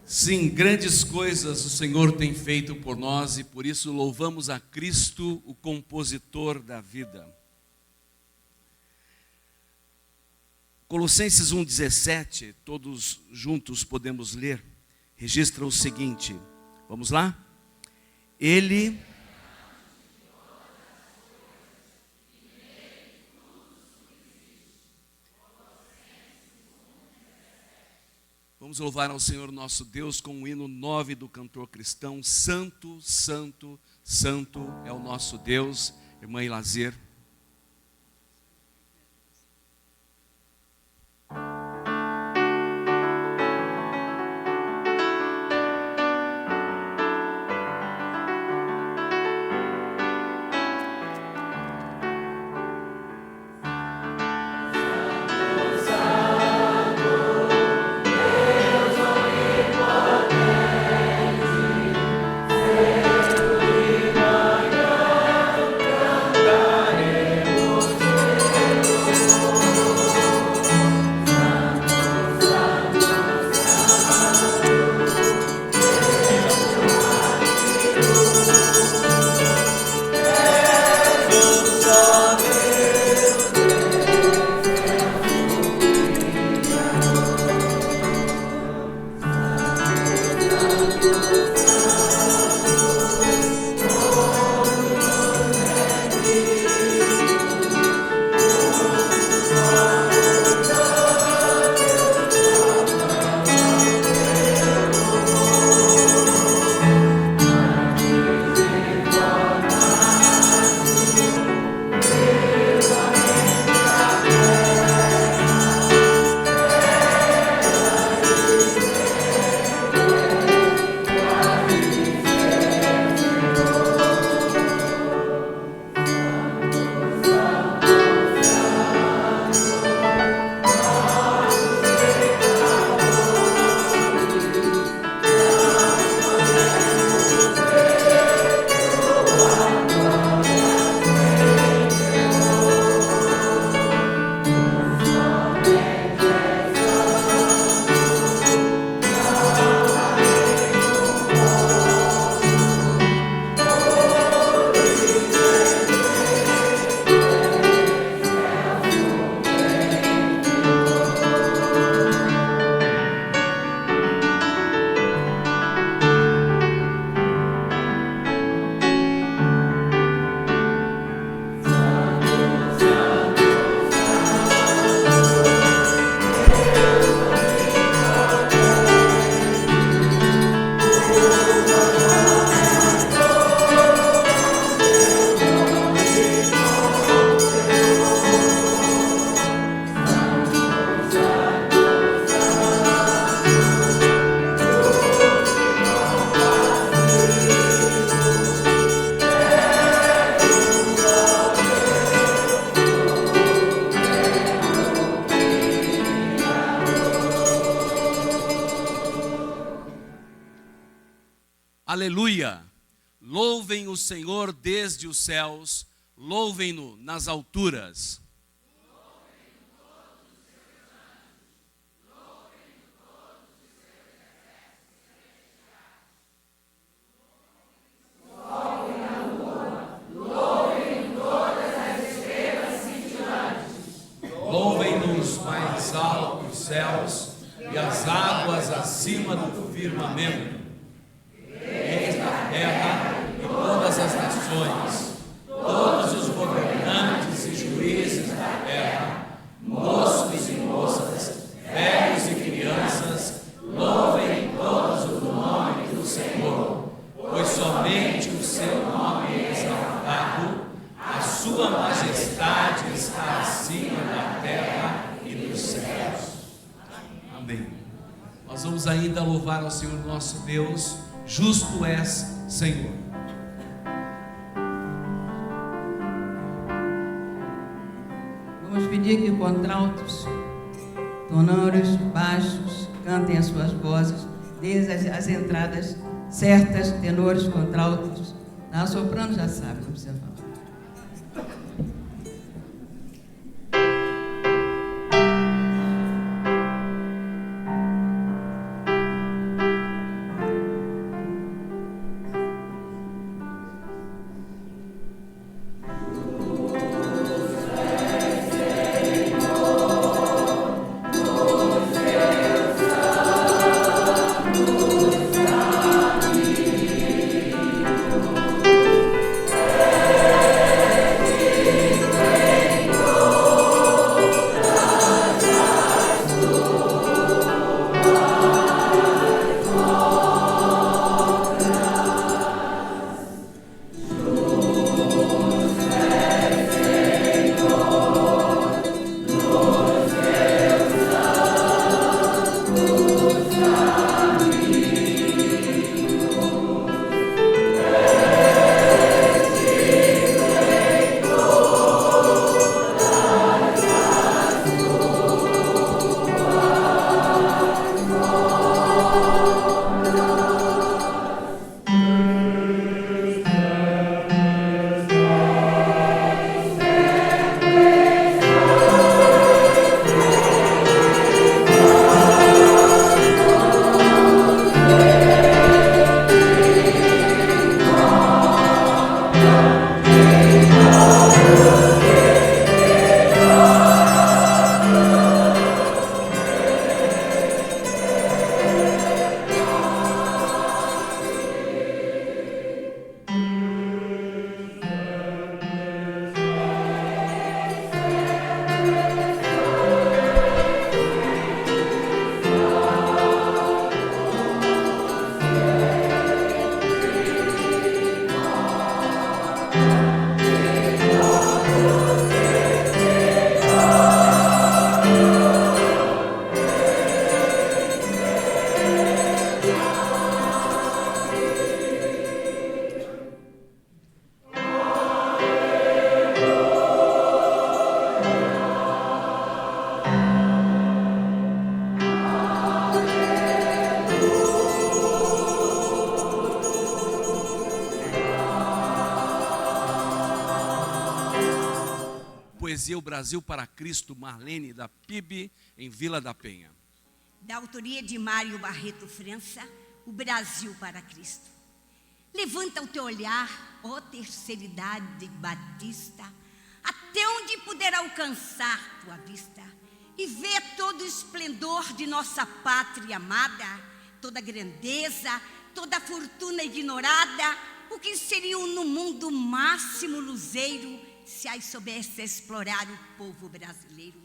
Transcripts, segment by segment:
Sim, grandes coisas o Senhor tem feito por nós e por isso louvamos a Cristo, o compositor da vida. Colossenses 1,17, todos juntos podemos ler, registra o seguinte, vamos lá? Ele... Vamos louvar ao Senhor nosso Deus com o hino 9 do cantor cristão. Santo, Santo, Santo é o nosso Deus. Irmã Ilazer. Aleluia! Louvem o Senhor desde os céus, louvem-no nas alturas. Louvem-no os mais altos céus e as águas acima do firmamento. Terra e todas as nações, todos os governantes e juízes da terra, moços e moças, velhos e crianças, louvem todos o nome do Senhor, pois somente o seu nome é exaltado, a sua majestade está acima da terra e dos céus. Amém. Nós vamos ainda louvar ao Senhor nosso Deus. Justo és, Senhor. Vamos pedir que contraltos, tenores, baixos, cantem as suas vozes, desde as entradas certas, tenores, contraltos. A soprano já sabe, não precisa falar. poesia O Brasil para Cristo, Marlene, da PIB, em Vila da Penha. Da autoria de Mário Barreto França, O Brasil para Cristo. Levanta o teu olhar, ó terceira idade batista, até onde puder alcançar tua vista, e vê todo o esplendor de nossa pátria amada, toda a grandeza, toda a fortuna ignorada, o que seria no mundo máximo luzeiro, se aí soubesse explorar o povo brasileiro.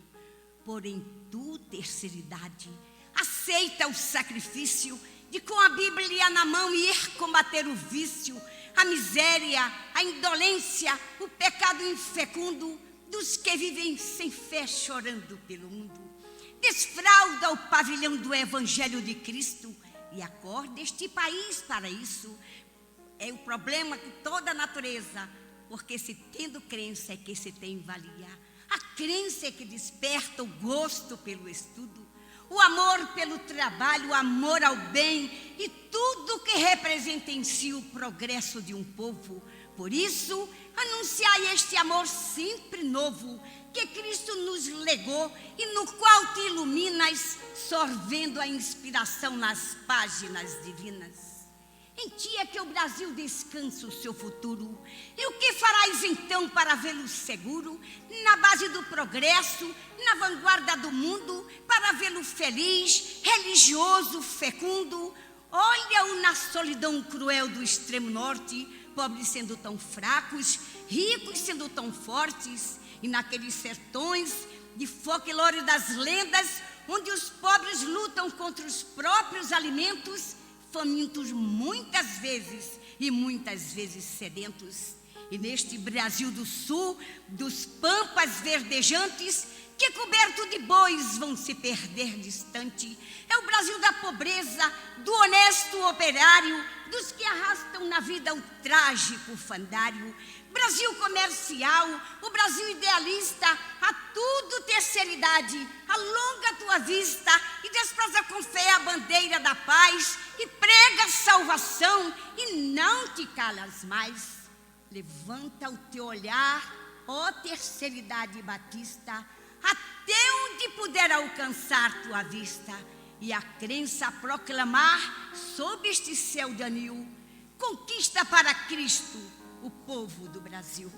Porém, tu, terceira idade, aceita o sacrifício de com a Bíblia na mão ir combater o vício, a miséria, a indolência, o pecado infecundo dos que vivem sem fé chorando pelo mundo. Desfralda o pavilhão do Evangelho de Cristo e acorda este país para isso. É o problema de toda a natureza, porque se tendo crença é que se tem valia. A crença é que desperta o gosto pelo estudo, o amor pelo trabalho, o amor ao bem e tudo que representa em si o progresso de um povo. Por isso, anunciai este amor sempre novo que Cristo nos legou e no qual te iluminas, sorvendo a inspiração nas páginas divinas. Em ti é que o Brasil descansa o seu futuro. E o que farás então para vê-lo seguro? Na base do progresso, na vanguarda do mundo, para vê-lo feliz, religioso, fecundo. Olha-o na solidão cruel do extremo norte, pobres sendo tão fracos, ricos sendo tão fortes. E naqueles sertões de folclore das lendas, onde os pobres lutam contra os próprios alimentos, famintos muitas vezes e muitas vezes sedentos. E neste Brasil do Sul, dos pampas verdejantes, que coberto de bois vão se perder distante, é o Brasil da pobreza, do honesto operário, dos que arrastam na vida o trágico fandário. Brasil comercial, o Brasil idealista, a tudo terceira idade, alonga a tua vista e despreza com fé a bandeira da paz e prega a salvação e não te calas mais. Levanta o teu olhar, ó terceira idade batista, até onde puder alcançar tua vista e a crença a proclamar sob este céu de anil, conquista para Cristo o povo do Brasil.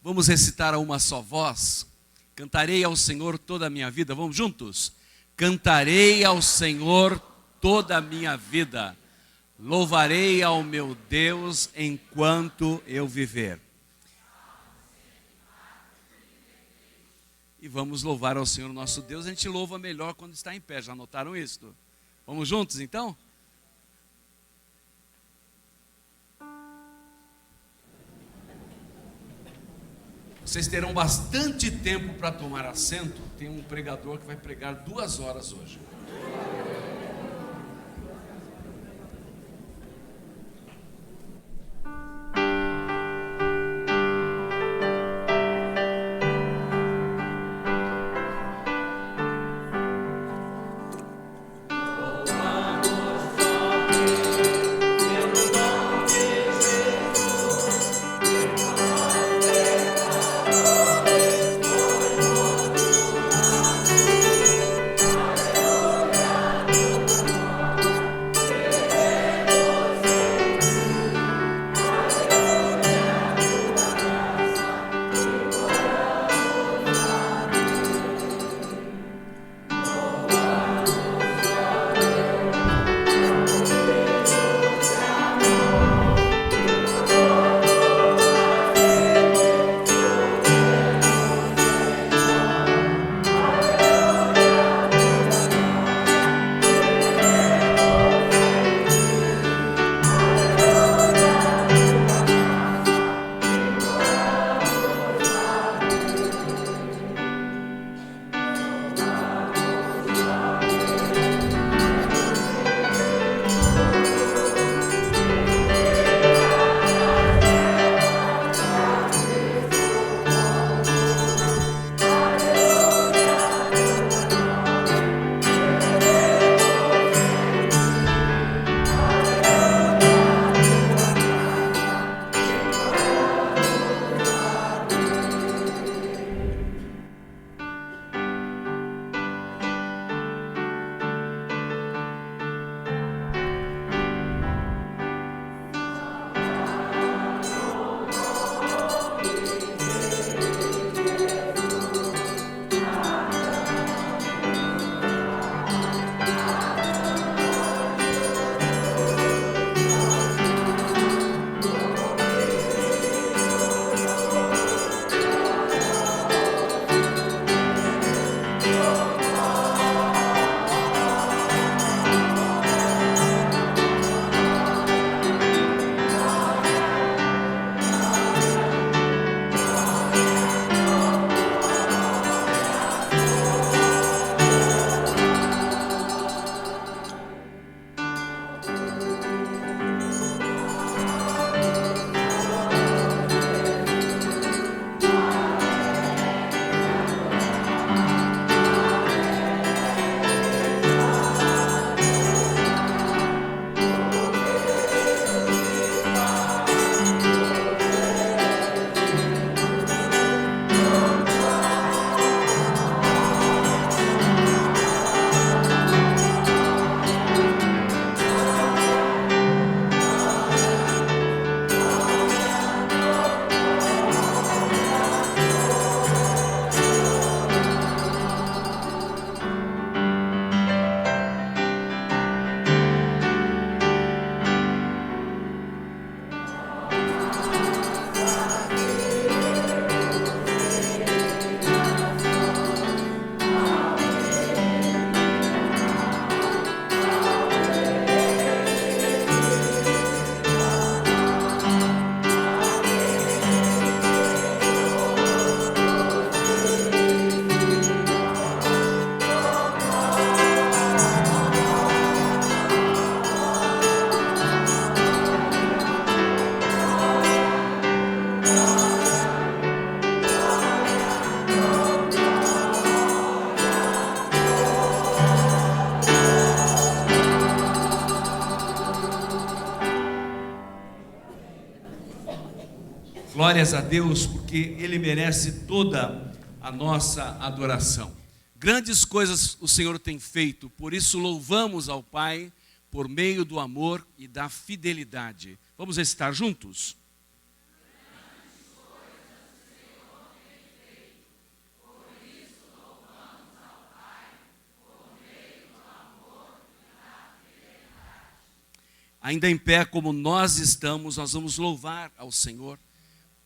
Vamos recitar a uma só voz. Cantarei ao Senhor toda a minha vida. Vamos juntos? Cantarei ao Senhor toda a minha vida. Louvarei ao meu Deus enquanto eu viver. E vamos louvar ao Senhor nosso Deus. A gente louva melhor quando está em pé. Já notaram isso? Vamos juntos então? Vocês terão bastante tempo para tomar assento. Tem um pregador que vai pregar 2 horas hoje. Aleluia. Glórias a Deus, porque Ele merece toda a nossa adoração. Grandes coisas o Senhor tem feito, por isso louvamos ao Pai por meio do amor e da fidelidade. Vamos recitar juntos? Ainda em pé como nós estamos, nós vamos louvar ao Senhor,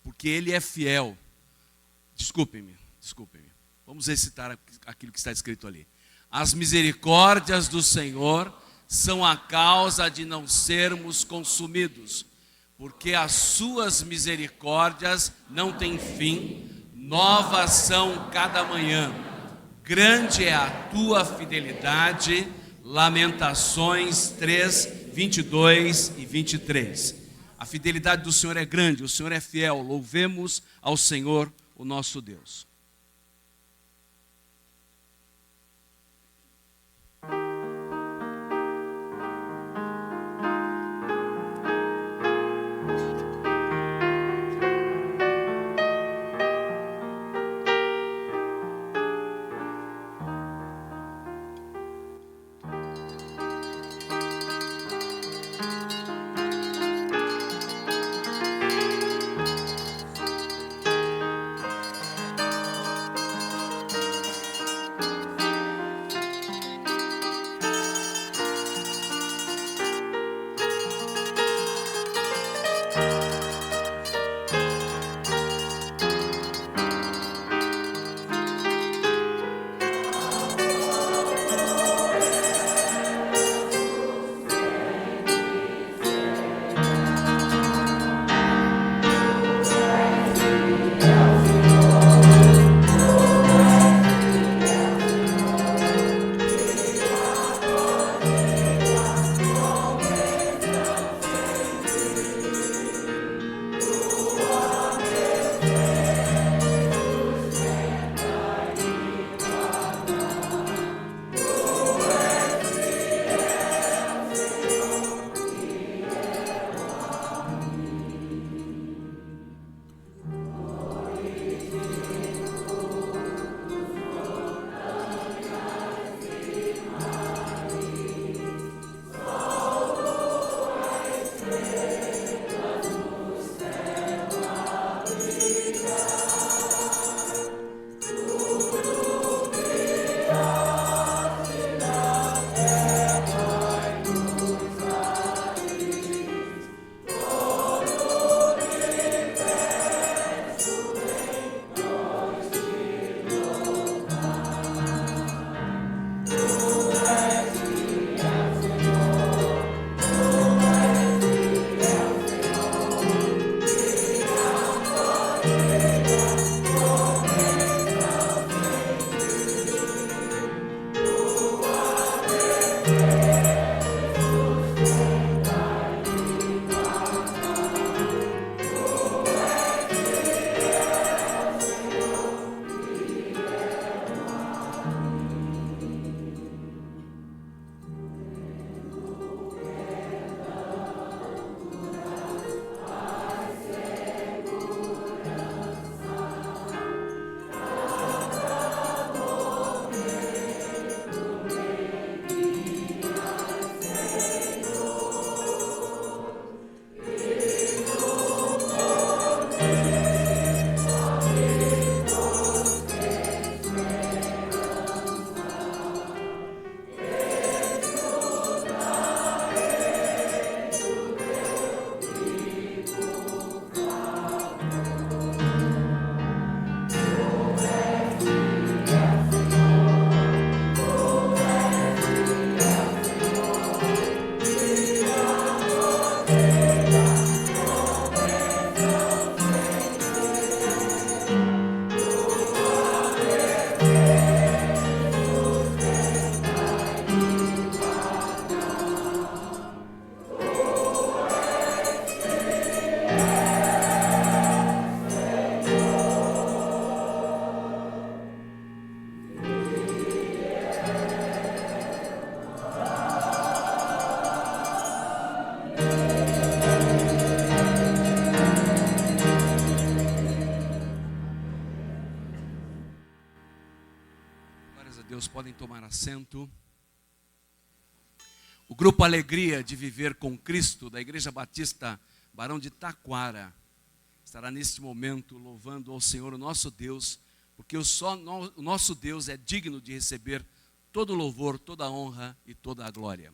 porque Ele é fiel. Desculpem-me. Vamos recitar aquilo que está escrito ali. As misericórdias do Senhor são a causa de não sermos consumidos, porque as suas misericórdias não têm fim, novas são cada manhã. Grande é a tua fidelidade. Lamentações 3, 22 e 23. A fidelidade do Senhor é grande, o Senhor é fiel. Louvemos ao Senhor, o nosso Deus. Deus, podem tomar assento. O grupo Alegria de Viver com Cristo, da Igreja Batista Barão de Taquara, estará neste momento louvando ao Senhor, o nosso Deus, porque o nosso Deus é digno de receber todo o louvor, toda a honra e toda a glória.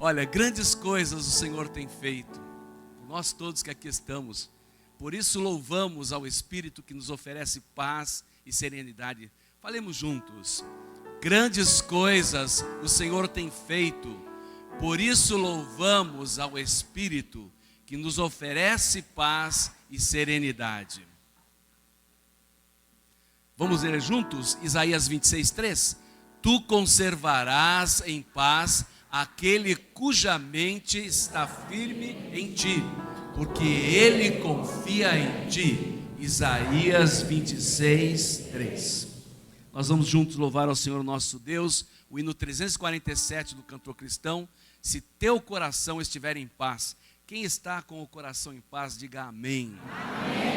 Olha, grandes coisas o Senhor tem feito, nós todos que aqui estamos, por isso louvamos ao Espírito que nos oferece paz e serenidade. Falemos juntos: grandes coisas o Senhor tem feito, por isso louvamos ao Espírito que nos oferece paz e serenidade. Vamos ler juntos Isaías 26:3. Tu conservarás em paz aquele cuja mente está firme em ti, porque ele confia em ti. Isaías 26:3. Nós vamos juntos louvar ao Senhor nosso Deus, o hino 347 do cantor cristão. Se teu coração estiver em paz. Quem está com o coração em paz, diga amém. Amém.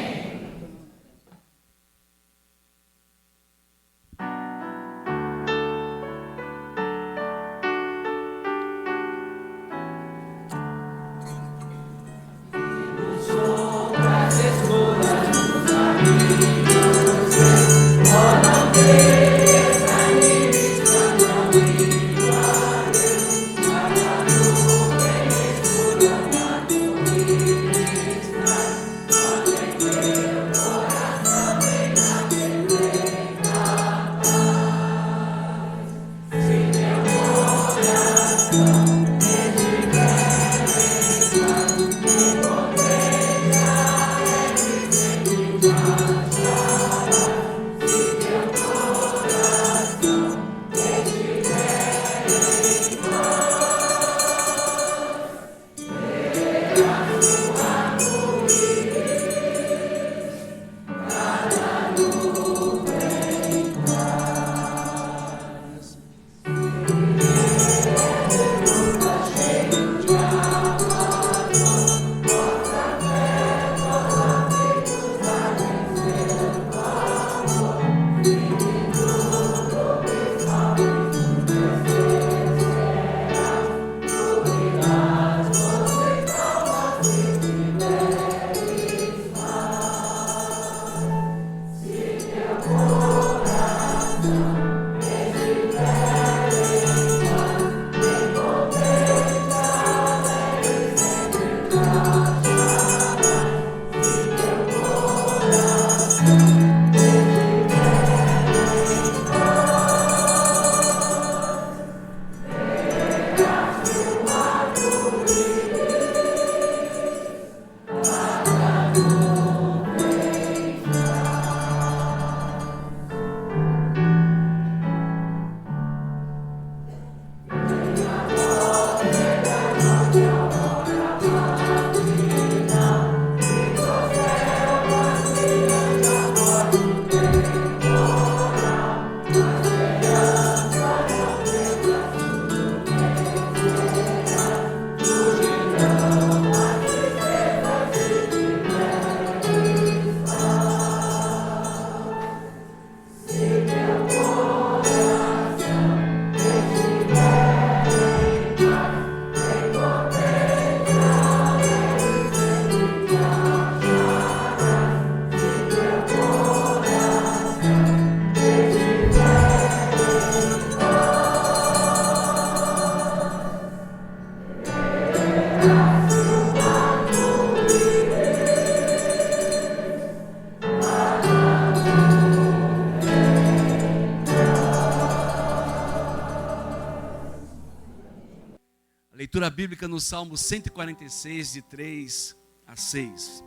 Leitura bíblica no Salmo 146, de 3 a 6.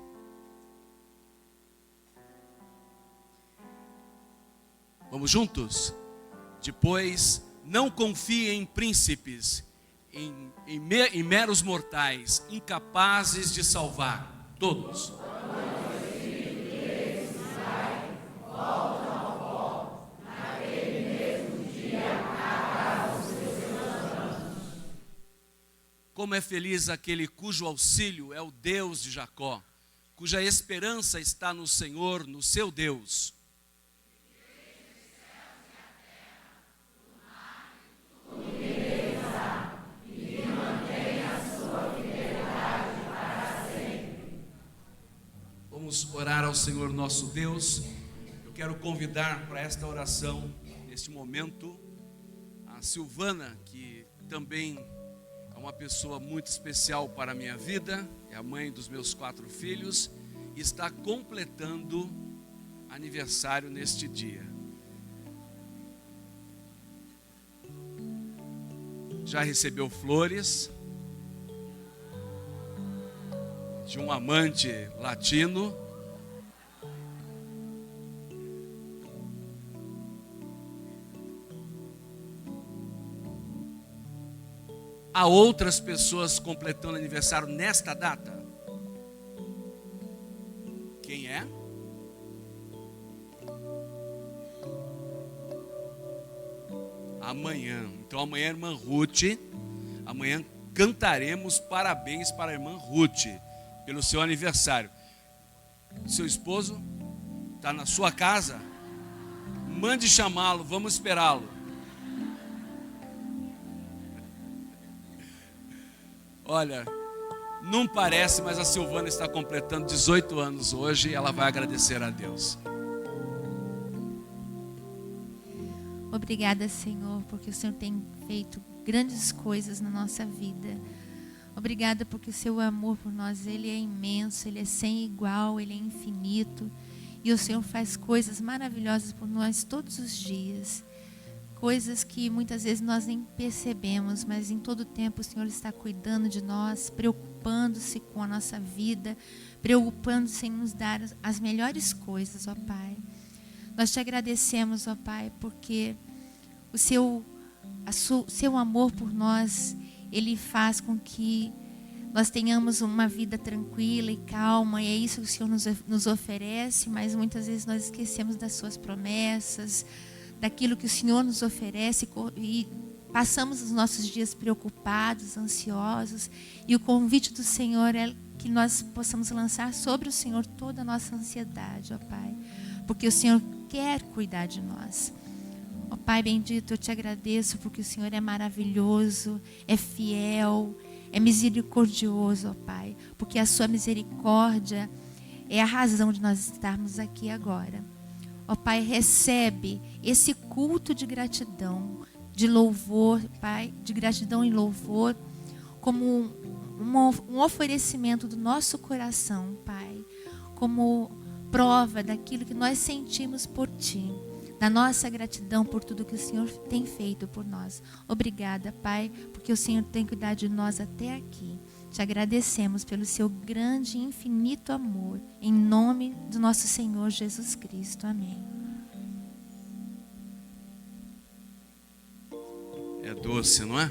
Vamos juntos? Depois, não confie em príncipes, em meros mortais, incapazes de salvar todos. Como é feliz aquele cujo auxílio é o Deus de Jacó, cuja esperança está no Senhor, no seu Deus. Vamos orar ao Senhor nosso Deus. Eu quero convidar para esta oração, neste momento, a Silvana, que também é uma pessoa muito especial para a minha vida, é a mãe dos meus 4 filhos, e está completando aniversário neste dia. Já recebeu flores de um amante latino. Há outras pessoas completando aniversário nesta data? Quem é? Amanhã. Então amanhã a irmã Ruth, amanhã cantaremos parabéns para a irmã Ruth pelo seu aniversário. Seu esposo está na sua casa? Mande chamá-lo, vamos esperá-lo. Olha, não parece, mas a Silvana está completando 18 anos hoje e ela vai agradecer a Deus. Obrigada, Senhor, porque o Senhor tem feito grandes coisas na nossa vida. Obrigada porque o seu amor por nós, ele é imenso, ele é sem igual, ele é infinito. E o Senhor faz coisas maravilhosas por nós todos os dias. Coisas que muitas vezes nós nem percebemos, mas em todo tempo o Senhor está cuidando de nós, preocupando-se com a nossa vida, preocupando-se em nos dar as melhores coisas, ó Pai. Nós te agradecemos, ó Pai, porque o seu amor por nós, ele faz com que nós tenhamos uma vida tranquila e calma, e é isso que o Senhor nos oferece, mas muitas vezes nós esquecemos das suas promessas, daquilo que o Senhor nos oferece, e passamos os nossos dias preocupados, ansiosos, e o convite do Senhor é que nós possamos lançar sobre o Senhor toda a nossa ansiedade, ó Pai, porque o Senhor quer cuidar de nós. Ó Pai bendito, eu te agradeço porque o Senhor é maravilhoso, é fiel, é misericordioso, ó Pai, porque a sua misericórdia é a razão de nós estarmos aqui agora. Ó Pai, recebe esse culto de gratidão, de louvor, Pai, de gratidão e louvor, como um oferecimento do nosso coração, Pai, como prova daquilo que nós sentimos por Ti, da nossa gratidão por tudo que o Senhor tem feito por nós. Obrigada, Pai, porque o Senhor tem cuidado de nós até aqui. Te agradecemos pelo seu grande e infinito amor, em nome do nosso Senhor Jesus Cristo. Amém. É doce, não é?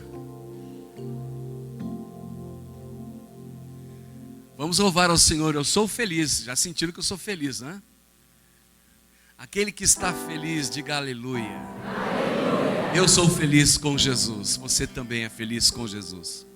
Vamos louvar ao Senhor. Eu sou feliz. Já sentiram que eu sou feliz, não é? Aquele que está feliz, diga aleluia. Aleluia. Eu sou feliz com Jesus. Você também é feliz com Jesus.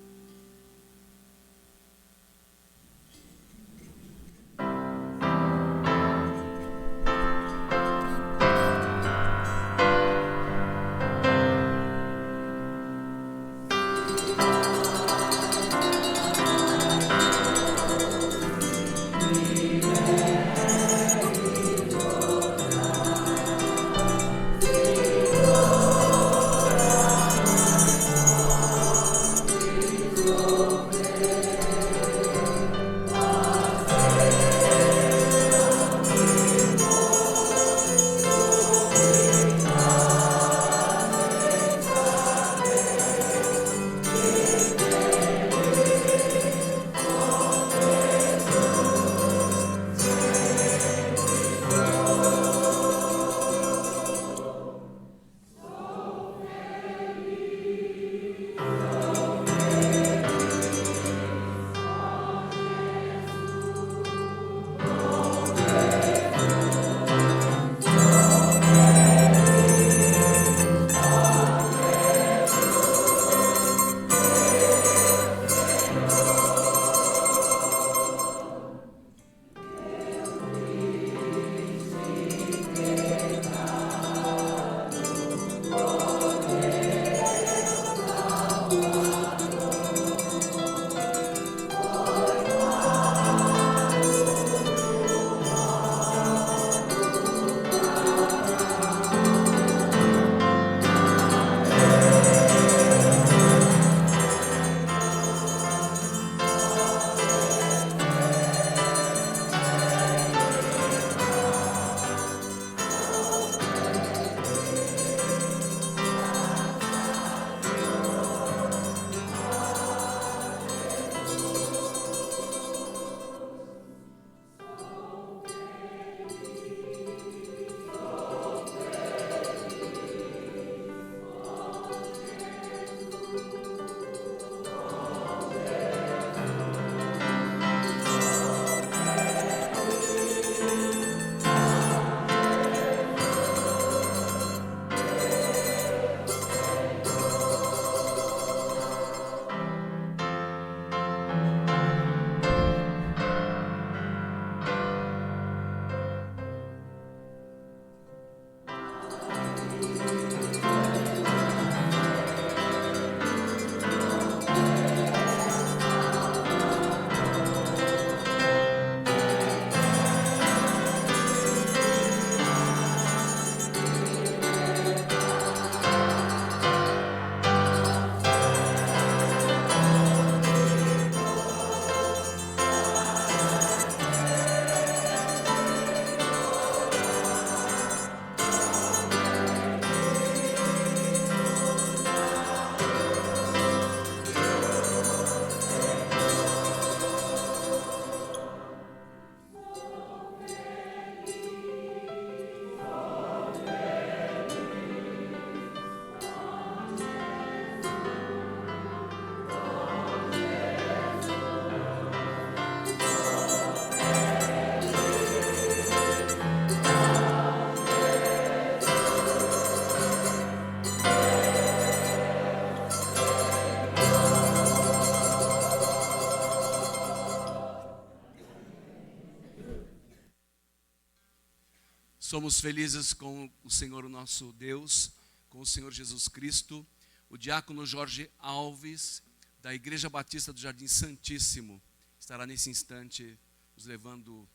Somos felizes com o Senhor, o nosso Deus, com o Senhor Jesus Cristo. O diácono Jorge Alves, da Igreja Batista do Jardim Santíssimo, estará nesse instante nos levando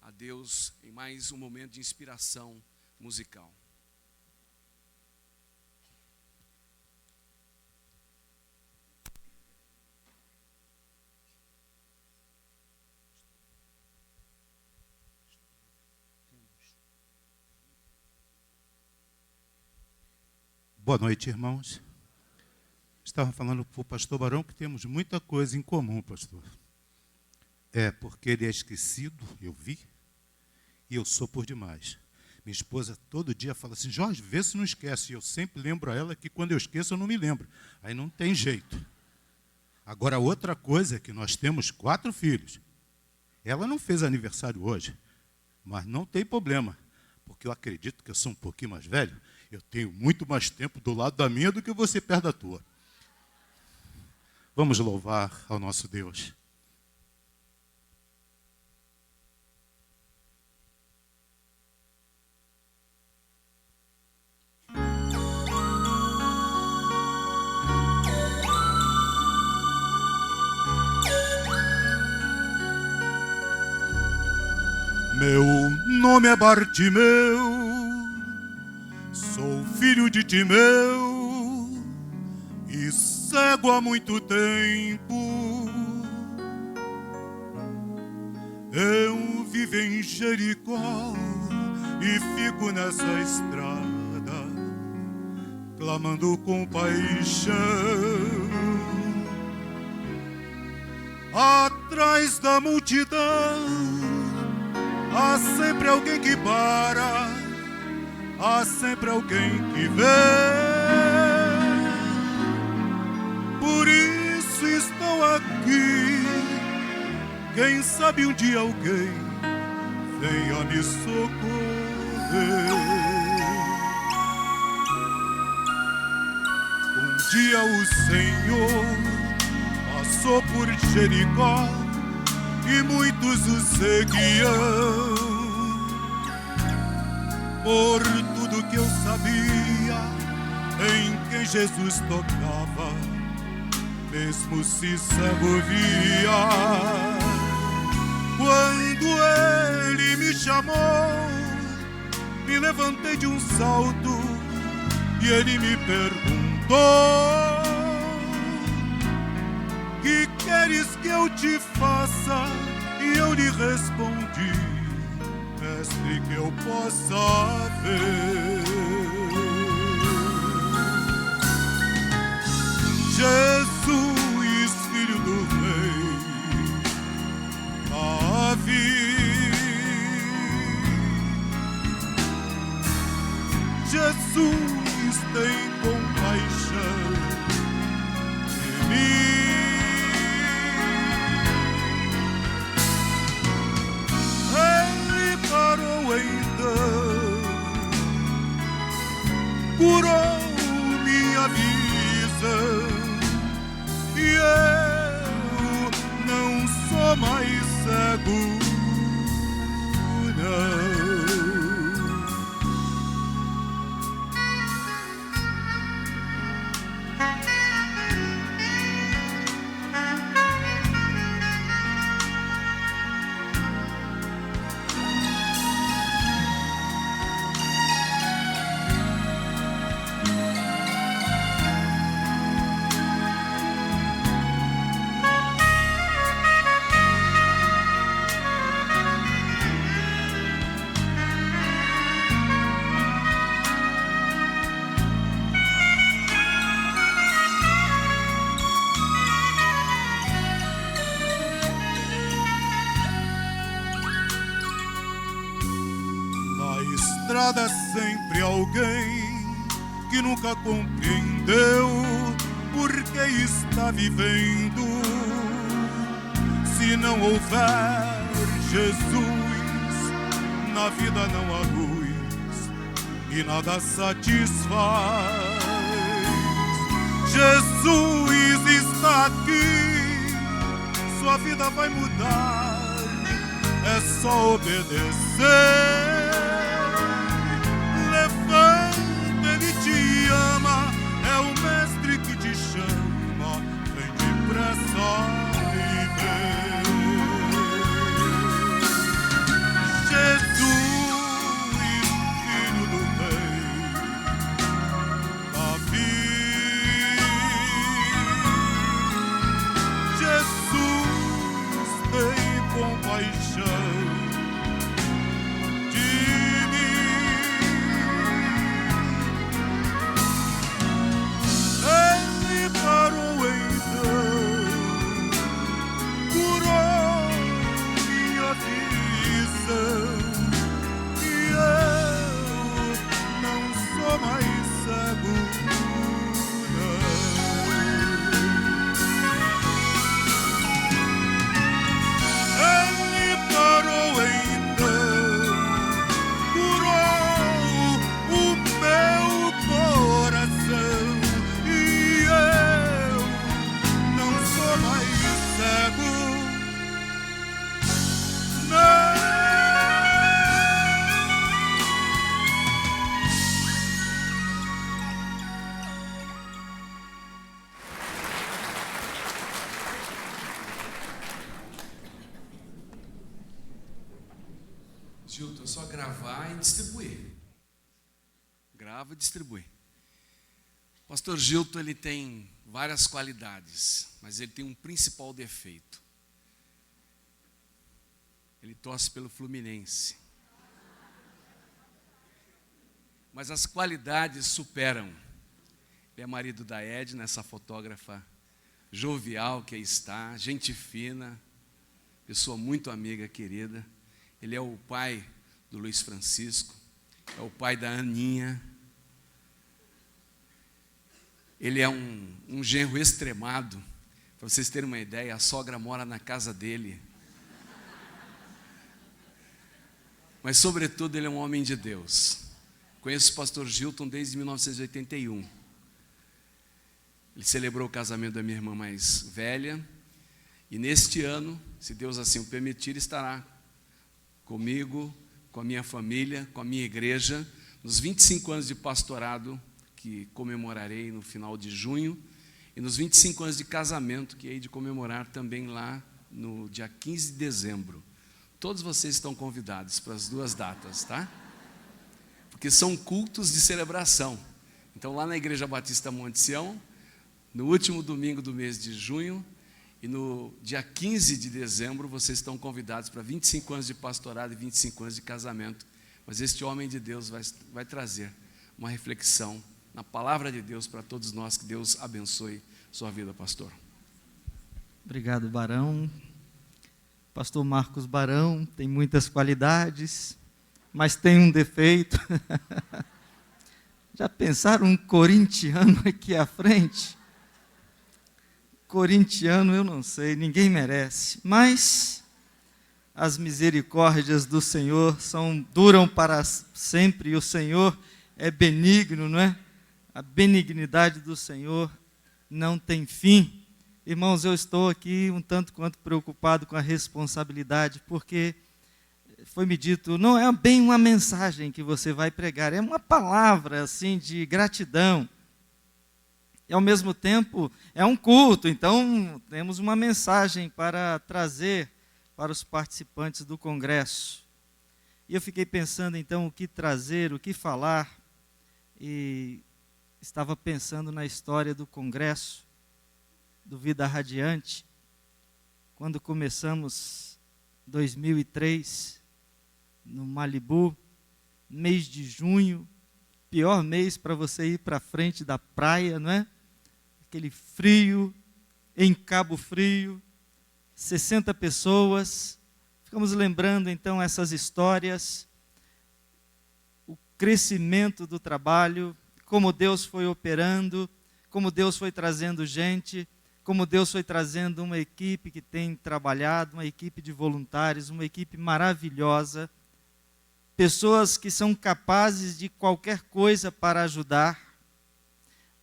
a Deus em mais um momento de inspiração musical. Boa noite, irmãos. Estava falando para o pastor Barão que temos muita coisa em comum, pastor. Porque ele é esquecido, eu vi, e eu sou por demais. Minha esposa todo dia fala assim: Jorge, vê se não esquece. E eu sempre lembro a ela que quando eu esqueço eu não me lembro. Aí não tem jeito. Agora, outra coisa é que nós temos 4 filhos. Ela não fez aniversário hoje, mas não tem problema, porque eu acredito que eu sou um pouquinho mais velho. Eu tenho muito mais tempo do lado da minha do que você perto da tua. Vamos louvar ao nosso Deus. Meu nome é Bartimeu, sou filho de Timeu e cego há muito tempo. Eu vivo em Jericó e fico nessa estrada, clamando com paixão. Atrás da multidão há sempre alguém que para, há sempre alguém que vê. Por isso estou aqui. Quem sabe um dia alguém venha me socorrer. Um dia o Senhor passou por Jericó e muitos o seguiam. Por tudo que eu sabia em quem Jesus tocava, mesmo se cego via. Quando ele me chamou, me levantei de um salto e ele me perguntou: que queres que eu te faça? E eu lhe respondi: mestre, que eu possa ver. Jesus, filho do rei Davi, Jesus tem compaixão de mim. Ele parou então, curou minha visão, e eu não sou mais cego, não. Sempre alguém que nunca compreendeu por que está vivendo. Se não houver Jesus, na vida não há luz e nada satisfaz. Jesus está aqui, sua vida vai mudar, é só obedecer. te ama, é o mestre que te chama, vem depressa me ver. Jesus, filho do rei Davi, Jesus tem compaixão de mim. Ele parou então, curou minha aflição, e eu não sou mais cego. Ele parou então, curou o meu coração, e eu não sou mais cego. Não. Gilton, é só gravar e distribuir. Grava e distribui. O pastor Gilton, ele tem várias qualidades, mas ele tem um principal defeito. Ele torce pelo Fluminense. Mas as qualidades superam. Ele é marido da Edna, essa fotógrafa jovial que aí está, gente fina, pessoa muito amiga, querida. Ele é o pai do Luiz Francisco, é o pai da Aninha. Ele é um genro extremado. Para vocês terem uma ideia, a sogra mora na casa dele. Mas, sobretudo, ele é um homem de Deus. Conheço o pastor Gilton desde 1981. Ele celebrou o casamento da minha irmã mais velha. E neste ano, se Deus assim o permitir, estará comigo, com a minha família, com a minha igreja, nos 25 anos de pastorado, que comemorarei no final de junho, e nos 25 anos de casamento, que hei de comemorar também lá no dia 15 de dezembro. Todos vocês estão convidados para as duas datas, tá? Porque são cultos de celebração. Então, lá na Igreja Batista Monte Sião, no último domingo do mês de junho, e no dia 15 de dezembro, vocês estão convidados para 25 anos de pastorado e 25 anos de casamento. Mas este homem de Deus vai trazer uma reflexão na palavra de Deus para todos nós. Que Deus abençoe sua vida, pastor. Obrigado, Barão. Pastor Marcos Barão tem muitas qualidades, mas tem um defeito. Já pensaram um corintiano aqui à frente? Corintiano, eu não sei, ninguém merece, mas as misericórdias do Senhor duram para sempre, e o Senhor é benigno, não é? A benignidade do Senhor não tem fim. Irmãos, eu estou aqui um tanto quanto preocupado com a responsabilidade, porque foi-me dito, não é bem uma mensagem que você vai pregar, é uma palavra assim de gratidão. E, ao mesmo tempo, é um culto, então temos uma mensagem para trazer para os participantes do congresso. E eu fiquei pensando, então, o que trazer, o que falar, e estava pensando na história do congresso, do Vida Radiante, quando começamos 2003, no Malibu, mês de junho, pior mês para você ir para frente da praia, não é? Aquele frio, em Cabo Frio, 60 pessoas. Ficamos lembrando então essas histórias, o crescimento do trabalho, como Deus foi operando, como Deus foi trazendo gente, como Deus foi trazendo uma equipe que tem trabalhado, uma equipe de voluntários, uma equipe maravilhosa, pessoas que são capazes de qualquer coisa para ajudar.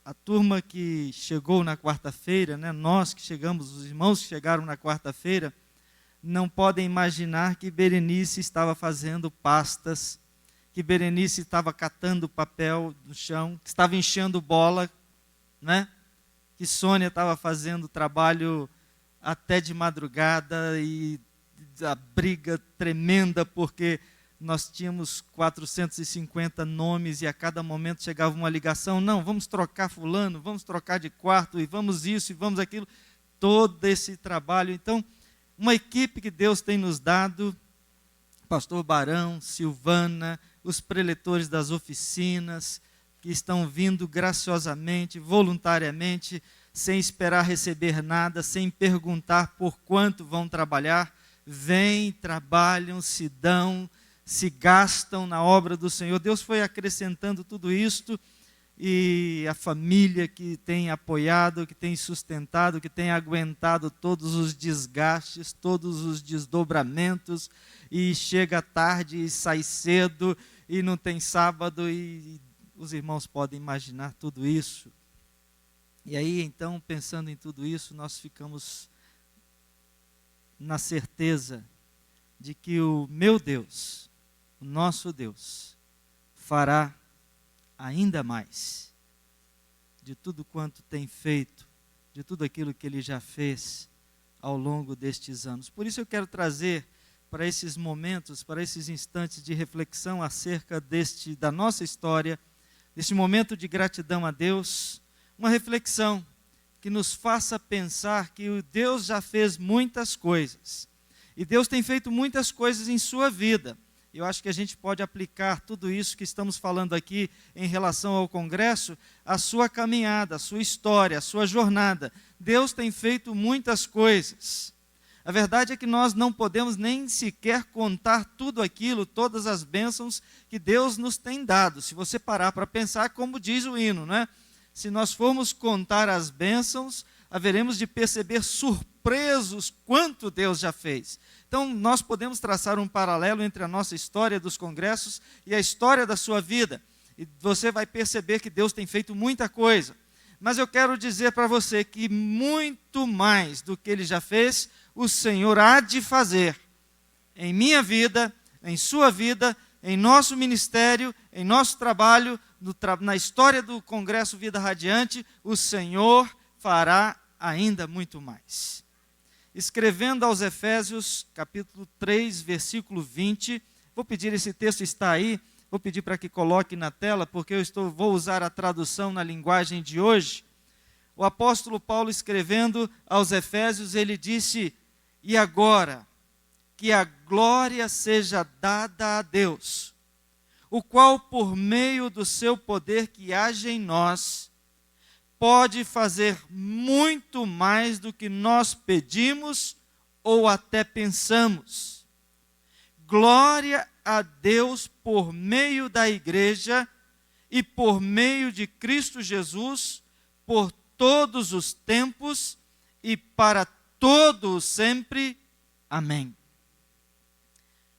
A turma que chegou na quarta-feira, né, nós que chegamos, os irmãos que chegaram na quarta-feira, não podem imaginar que Berenice estava fazendo pastas, que Berenice estava catando papel no chão, que estava enchendo bola, né? Que Sônia estava fazendo trabalho até de madrugada e a briga tremenda, porque nós tínhamos 450 nomes e a cada momento chegava uma ligação, não, vamos trocar fulano, vamos trocar de quarto, e vamos isso, e vamos aquilo, todo esse trabalho. Então, uma equipe que Deus tem nos dado, pastor Barão, Silvana, os preletores das oficinas, que estão vindo graciosamente, voluntariamente, sem esperar receber nada, sem perguntar por quanto vão trabalhar, vêm, trabalham, se dão, se gastam na obra do Senhor. Deus foi acrescentando tudo isto, e a família que tem apoiado, que tem sustentado, que tem aguentado todos os desgastes, todos os desdobramentos, e chega tarde e sai cedo, e não tem sábado, e os irmãos podem imaginar tudo isso. E aí, então, pensando em tudo isso, nós ficamos na certeza de que o meu Deus, o nosso Deus, fará ainda mais de tudo quanto tem feito, de tudo aquilo que Ele já fez ao longo destes anos. Por isso eu quero trazer para esses momentos, para esses instantes de reflexão acerca da nossa história, deste momento de gratidão a Deus, uma reflexão que nos faça pensar que o Deus já fez muitas coisas. E Deus tem feito muitas coisas em sua vida. Eu acho que a gente pode aplicar tudo isso que estamos falando aqui em relação ao congresso, à sua caminhada, à sua história, à sua jornada. Deus tem feito muitas coisas. A verdade é que nós não podemos nem sequer contar tudo aquilo, todas as bênçãos que Deus nos tem dado. Se você parar para pensar, como diz o hino, né? Se nós formos contar as bênçãos, haveremos de perceber surpresos quanto Deus já fez. Então, nós podemos traçar um paralelo entre a nossa história dos congressos e a história da sua vida. E você vai perceber que Deus tem feito muita coisa. Mas eu quero dizer para você que muito mais do que Ele já fez, o Senhor há de fazer em minha vida, em sua vida, em nosso ministério, em nosso trabalho, na história do Congresso Vida Radiante, o Senhor fará ainda muito mais. Escrevendo aos Efésios, capítulo 3, versículo 20, vou pedir, esse texto está aí, vou pedir para que coloque na tela, porque vou usar a tradução na linguagem de hoje. O apóstolo Paulo, escrevendo aos Efésios, ele disse: e agora, que a glória seja dada a Deus, o qual, por meio do seu poder que age em nós, pode fazer muito mais do que nós pedimos ou até pensamos. Glória a Deus por meio da igreja e por meio de Cristo Jesus, por todos os tempos e para todo sempre. Amém.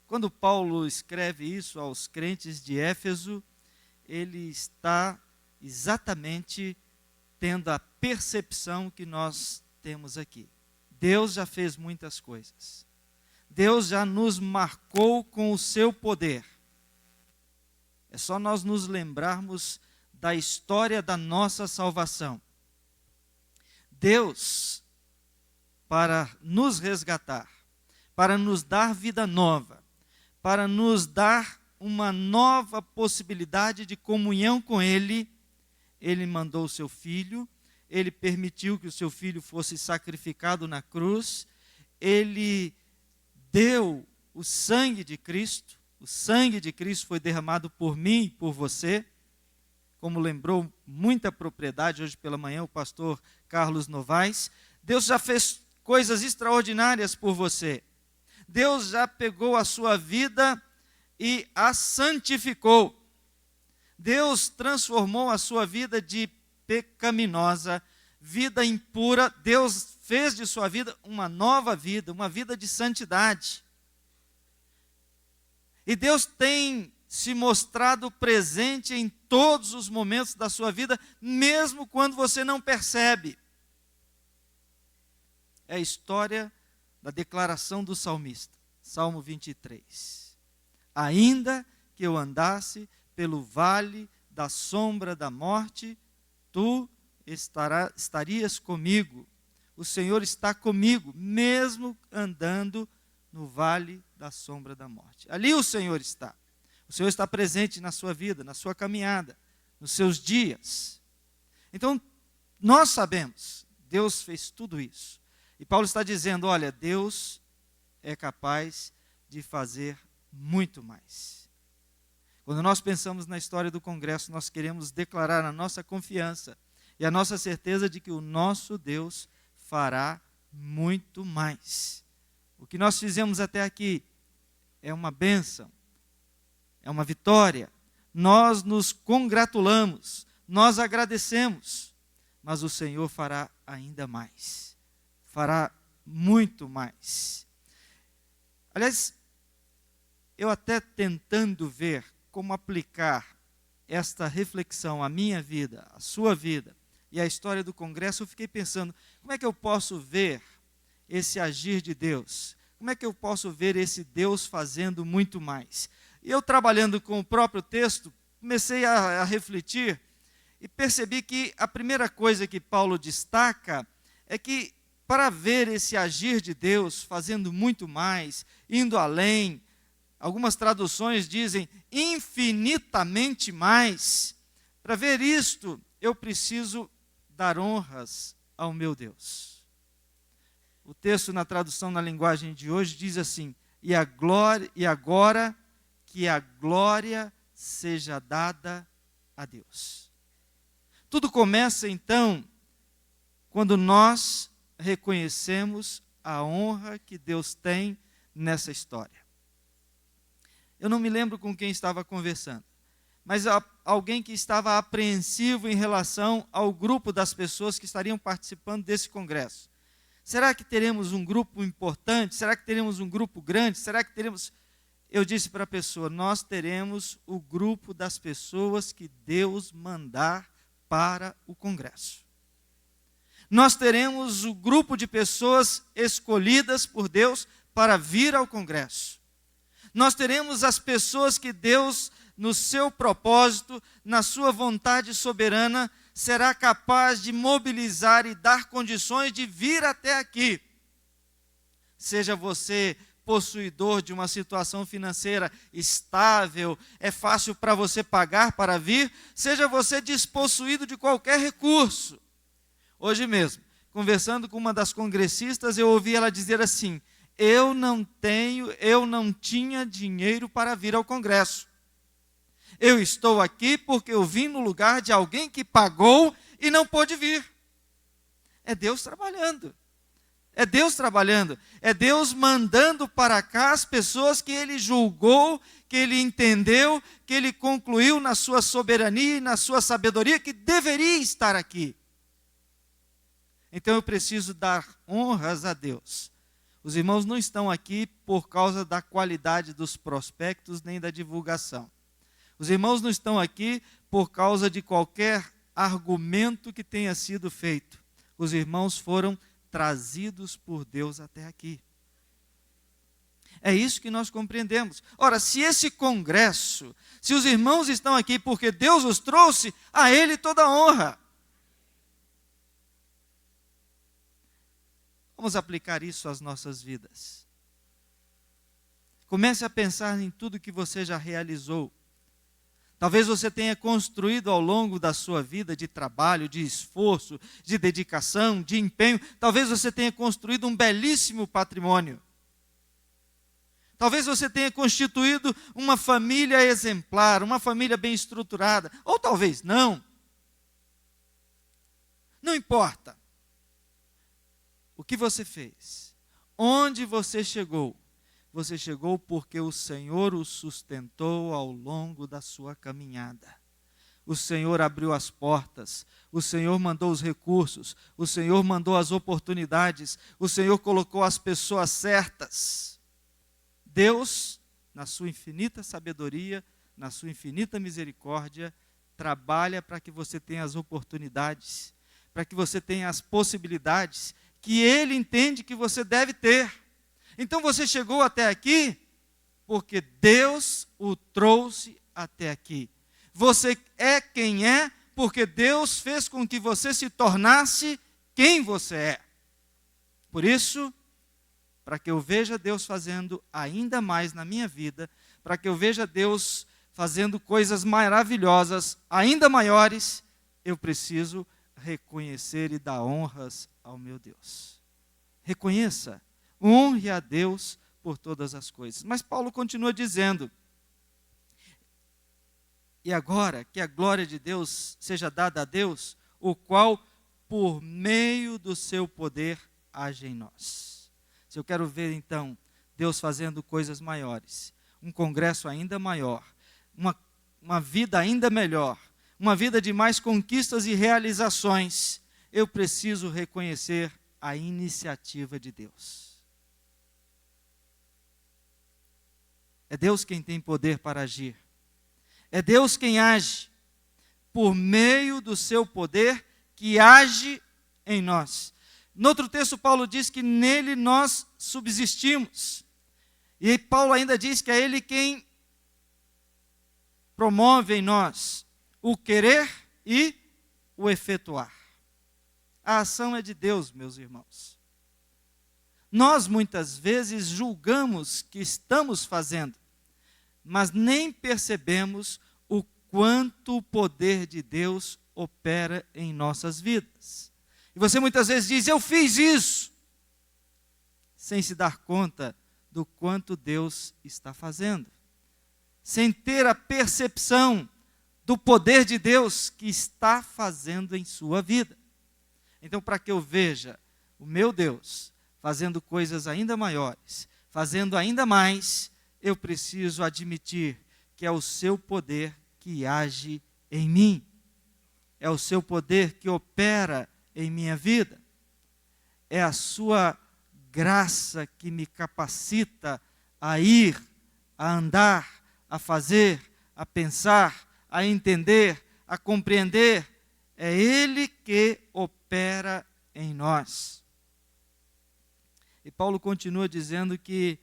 Quando Paulo escreve isso aos crentes de Éfeso, ele está exatamente tendo a percepção que nós temos aqui. Deus já fez muitas coisas. Deus já nos marcou com o seu poder. É só nós nos lembrarmos da história da nossa salvação. Deus, para nos resgatar, para nos dar vida nova, para nos dar uma nova possibilidade de comunhão com Ele, Ele mandou o seu Filho, Ele permitiu que o seu Filho fosse sacrificado na cruz, Ele deu o sangue de Cristo foi derramado por mim e por você, como lembrou muita propriedade hoje pela manhã o pastor Carlos Novaes. Deus já fez coisas extraordinárias por você. Deus já pegou a sua vida e a santificou. Deus transformou a sua vida de pecaminosa, vida impura. Deus fez de sua vida uma nova vida, uma vida de santidade. E Deus tem se mostrado presente em todos os momentos da sua vida, mesmo quando você não percebe. É a história da declaração do salmista, Salmo 23. Ainda que eu andasse pelo vale da sombra da morte, tu estarias comigo. O Senhor está comigo, mesmo andando no vale da sombra da morte. Ali o Senhor está. O Senhor está presente na sua vida, na sua caminhada, nos seus dias. Então, nós sabemos, Deus fez tudo isso. E Paulo está dizendo, olha, Deus é capaz de fazer muito mais. Quando nós pensamos na história do Congresso, nós queremos declarar a nossa confiança e a nossa certeza de que o nosso Deus fará muito mais. O que nós fizemos até aqui é uma bênção, é uma vitória. Nós nos congratulamos, nós agradecemos, mas o Senhor fará ainda mais, fará muito mais. Aliás, eu até tentando ver como aplicar esta reflexão à minha vida, à sua vida e à história do Congresso, eu fiquei pensando, como é que eu posso ver esse agir de Deus? Como é que eu posso ver esse Deus fazendo muito mais? E eu, trabalhando com o próprio texto, comecei a refletir e percebi que a primeira coisa que Paulo destaca é que, para ver esse agir de Deus fazendo muito mais, indo além, algumas traduções dizem infinitamente mais, para ver isto, eu preciso dar honras ao meu Deus. O texto na tradução na linguagem de hoje diz assim, e agora que a glória seja dada a Deus. Tudo começa então quando nós reconhecemos a honra que Deus tem nessa história. Eu não me lembro com quem estava conversando, mas alguém que estava apreensivo em relação ao grupo das pessoas que estariam participando desse congresso. Será que teremos um grupo importante? Será que teremos um grupo grande? Será que teremos... Eu disse para a pessoa, nós teremos o grupo das pessoas que Deus mandar para o congresso. Nós teremos o grupo de pessoas escolhidas por Deus para vir ao congresso. Nós teremos as pessoas que Deus, no seu propósito, na sua vontade soberana, será capaz de mobilizar e dar condições de vir até aqui. Seja você possuidor de uma situação financeira estável, é fácil para você pagar para vir, seja você despossuído de qualquer recurso. Hoje mesmo, conversando com uma das congressistas, eu ouvi ela dizer assim, eu não tinha dinheiro para vir ao congresso. Eu estou aqui porque eu vim no lugar de alguém que pagou e não pôde vir. É Deus trabalhando. É Deus trabalhando. É Deus mandando para cá as pessoas que Ele julgou, que Ele entendeu, que Ele concluiu na sua soberania e na sua sabedoria que deveria estar aqui. Então eu preciso dar honras a Deus. Os irmãos não estão aqui por causa da qualidade dos prospectos nem da divulgação. Os irmãos não estão aqui por causa de qualquer argumento que tenha sido feito. Os irmãos foram trazidos por Deus até aqui. É isso que nós compreendemos. Ora, se esse congresso, se os irmãos estão aqui porque Deus os trouxe, a Ele toda a honra. Vamos aplicar isso às nossas vidas. Comece a pensar em tudo que você já realizou. Talvez você tenha construído ao longo da sua vida de trabalho, de esforço, de dedicação, de empenho. Talvez você tenha construído um belíssimo patrimônio. Talvez você tenha constituído uma família exemplar, uma família bem estruturada. Ou talvez não. Não importa. O que você fez? Onde você chegou? Você chegou porque o Senhor o sustentou ao longo da sua caminhada. O Senhor abriu as portas, o Senhor mandou os recursos, o Senhor mandou as oportunidades, o Senhor colocou as pessoas certas. Deus, na sua infinita sabedoria, na sua infinita misericórdia, trabalha para que você tenha as oportunidades, para que você tenha as possibilidades que Ele entende que você deve ter. Então você chegou até aqui porque Deus o trouxe até aqui. Você é quem é, porque Deus fez com que você se tornasse quem você é. Por isso, para que eu veja Deus fazendo ainda mais na minha vida, para que eu veja Deus fazendo coisas maravilhosas, ainda maiores, eu preciso reconhecer e dar honras ao meu Deus. Reconheça, honre a Deus por todas as coisas. Mas Paulo continua dizendo: e agora que a glória de Deus seja dada a Deus, o qual por meio do seu poder age em nós. Se eu quero ver então Deus fazendo coisas maiores, um congresso ainda maior, uma vida ainda melhor, uma vida de mais conquistas e realizações, eu preciso reconhecer a iniciativa de Deus. É Deus quem tem poder para agir. É Deus quem age por meio do seu poder que age em nós. No outro texto, Paulo diz que nele nós subsistimos. E aí Paulo ainda diz que é ele quem promove em nós o querer e o efetuar. A ação é de Deus, meus irmãos. Nós muitas vezes julgamos que estamos fazendo, mas nem percebemos o quanto o poder de Deus opera em nossas vidas. E você muitas vezes diz: eu fiz isso, sem se dar conta do quanto Deus está fazendo, sem ter a percepção do poder de Deus que está fazendo em sua vida. Então, para que eu veja o meu Deus fazendo coisas ainda maiores, fazendo ainda mais, eu preciso admitir que é o seu poder que age em mim. É o seu poder que opera em minha vida. É a sua graça que me capacita a ir, a andar, a fazer, a pensar, a entender, a compreender. É Ele que opera em nós. E Paulo continua dizendo que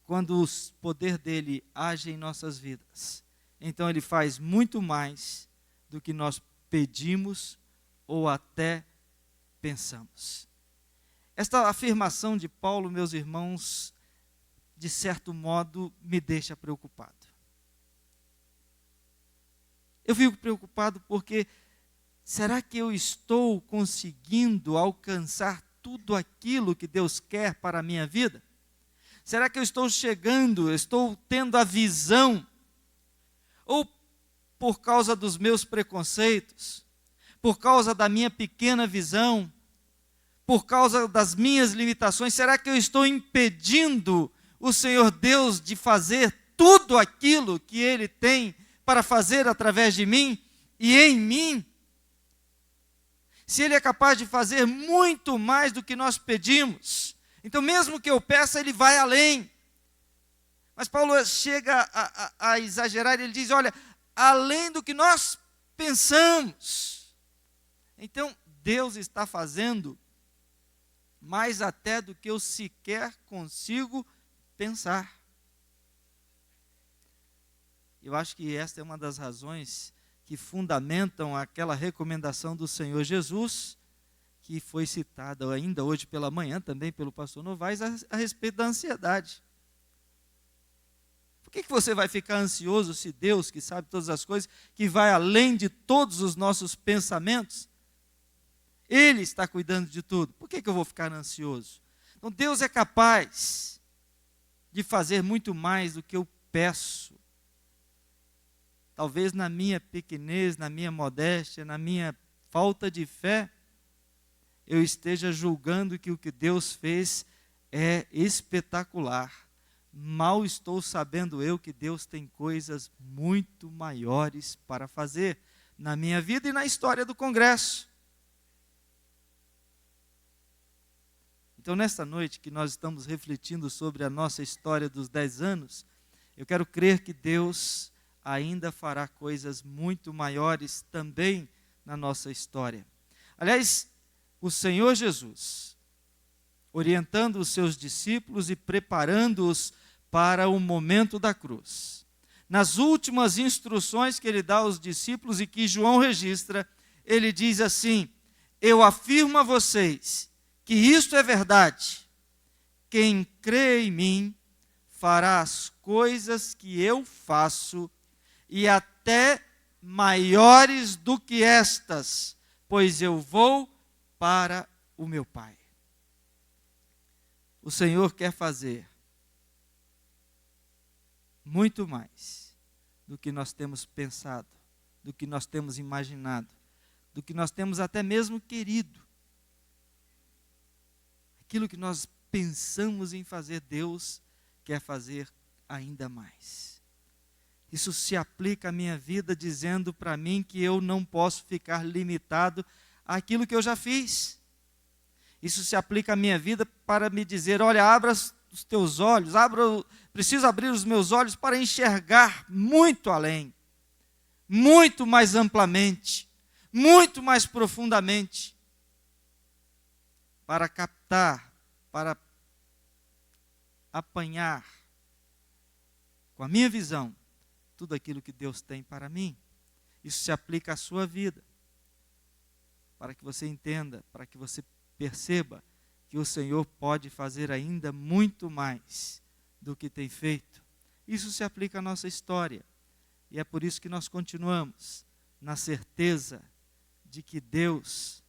quando o poder dele age em nossas vidas, então ele faz muito mais do que nós pedimos ou até pensamos. Esta afirmação de Paulo, meus irmãos, de certo modo me deixa preocupado. Eu fico preocupado porque será que eu estou conseguindo alcançar tudo aquilo que Deus quer para a minha vida? Será que eu estou chegando, estou tendo a visão? Ou por causa dos meus preconceitos, por causa da minha pequena visão, por causa das minhas limitações, será que eu estou impedindo o Senhor Deus de fazer tudo aquilo que Ele tem para fazer através de mim e em mim? Se Ele é capaz de fazer muito mais do que nós pedimos, então mesmo que eu peça, Ele vai além. Mas Paulo chega a exagerar, ele diz: olha, além do que nós pensamos. Então Deus está fazendo mais até do que eu sequer consigo pensar. Eu acho que esta é uma das razões que fundamentam aquela recomendação do Senhor Jesus, que foi citada ainda hoje pela manhã também pelo pastor Novaes, a respeito da ansiedade. Por que você vai ficar ansioso se Deus, que sabe todas as coisas, que vai além de todos os nossos pensamentos, Ele está cuidando de tudo? Por que eu vou ficar ansioso? Então Deus é capaz de fazer muito mais do que eu peço. Talvez na minha pequenez, na minha modéstia, na minha falta de fé, eu esteja julgando que o que Deus fez é espetacular. Mal estou sabendo eu que Deus tem coisas muito maiores para fazer na minha vida e na história do congresso. Então, nesta noite que nós estamos refletindo sobre a nossa história dos 10 anos, eu quero crer que Deus ainda fará coisas muito maiores também na nossa história. Aliás, o Senhor Jesus, orientando os seus discípulos e preparando-os para o momento da cruz. Nas últimas instruções que ele dá aos discípulos e que João registra, ele diz assim: eu afirmo a vocês que isto é verdade. Quem crê em mim fará as coisas que eu faço e até maiores do que estas, pois eu vou para o meu Pai. O Senhor quer fazer muito mais do que nós temos pensado, do que nós temos imaginado, do que nós temos até mesmo querido. Aquilo que nós pensamos em fazer, Deus quer fazer ainda mais. Isso se aplica à minha vida, dizendo para mim que eu não posso ficar limitado àquilo que eu já fiz. Isso se aplica à minha vida para me dizer: olha, abra os teus olhos, preciso abrir os meus olhos para enxergar muito além, muito mais amplamente, muito mais profundamente, para captar, para apanhar com a minha visão tudo aquilo que Deus tem para mim. Isso se aplica à sua vida, para que você entenda, para que você perceba que o Senhor pode fazer ainda muito mais do que tem feito. Isso se aplica à nossa história, e é por isso que nós continuamos na certeza de que Deus